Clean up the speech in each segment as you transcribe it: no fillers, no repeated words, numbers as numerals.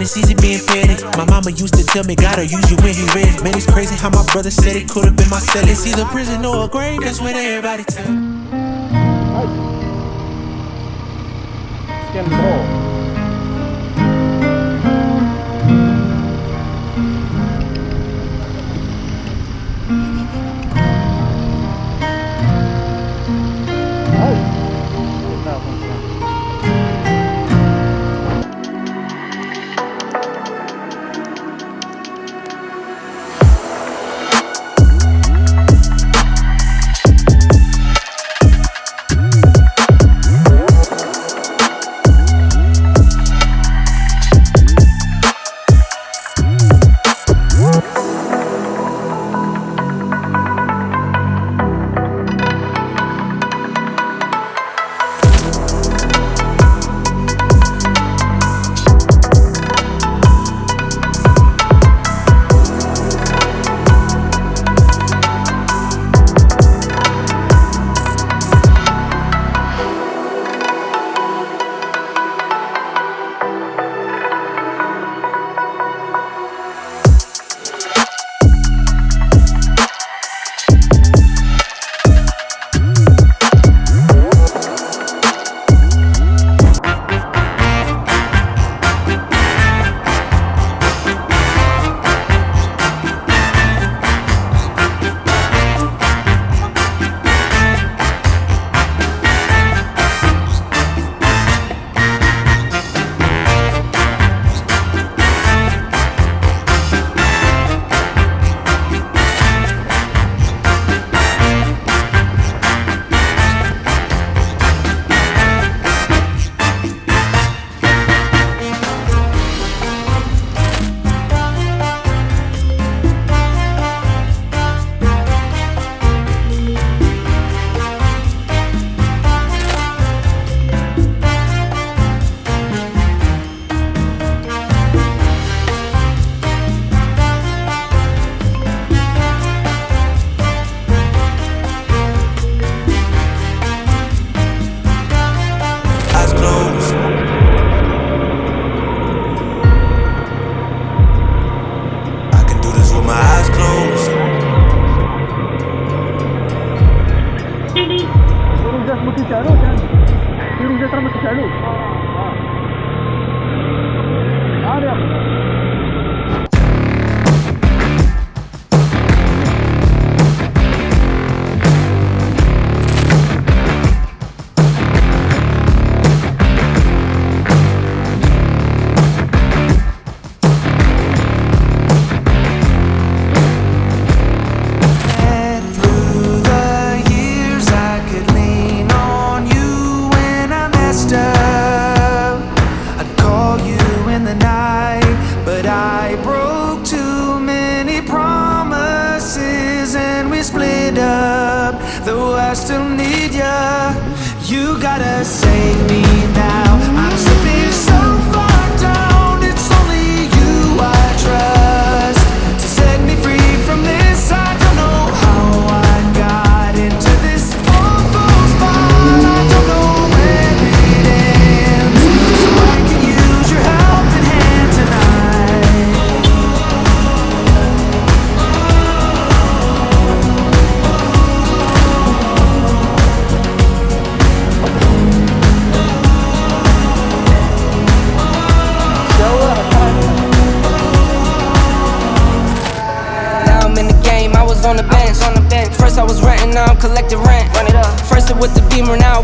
and it's easy being petty. My mama used to tell me, gotta use you when he ready. Man, it's crazy how my brother said it could've been my cell. It's either prison or a grave, that's what everybody tell. Skin ball.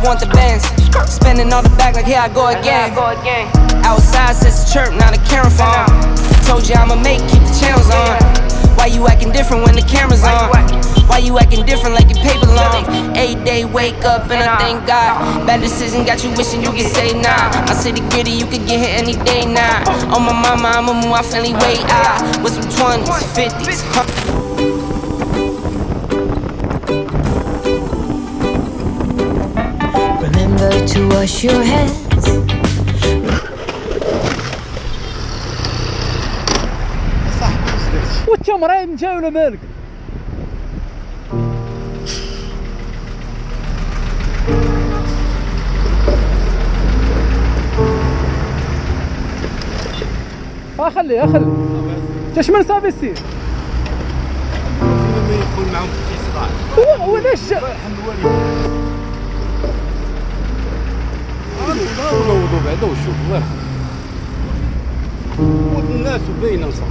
Want the bands, spending all the back like here I go again. Outside says the chirp, not a camera phone. Told you I'ma make, keep the channels on. Why you acting different when the camera's on? Why you acting different like your paper long? 8 day wake up and I thank God. Bad decision got you wishing you could say nah. I city gritty, you could get hit any day now. On my mama, I'ma move my family way out. With some 20s, 50s, 100s. Remember to wash your hands. والتمرين جاي ولا مالك؟ خليه انت شمن صافي السير ما يدخل معهم في صداع هو ذا الشيء نوضوا بعدا وشوف الله يرحم ود الناس وباينه صح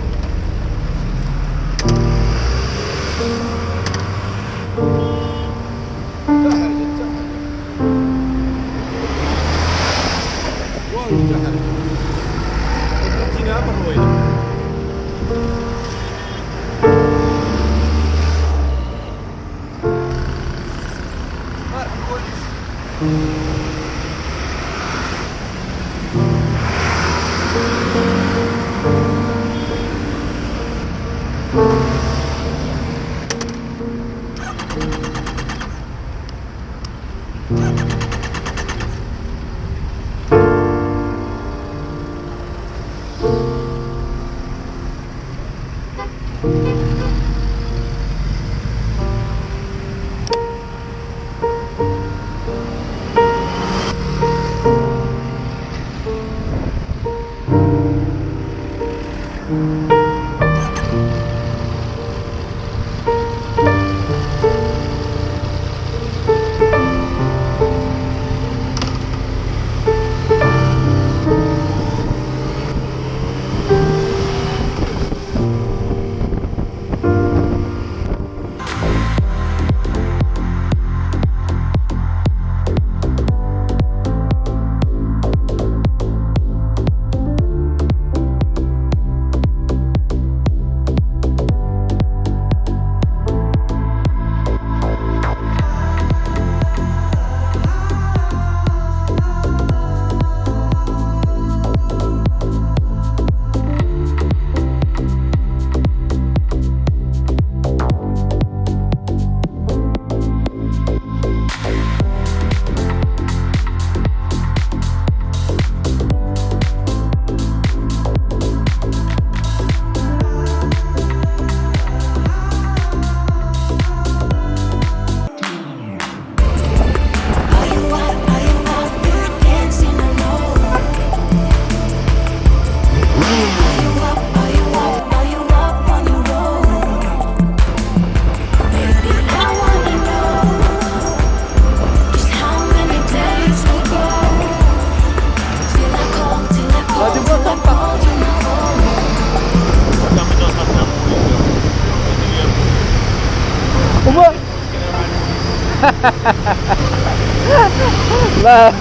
لا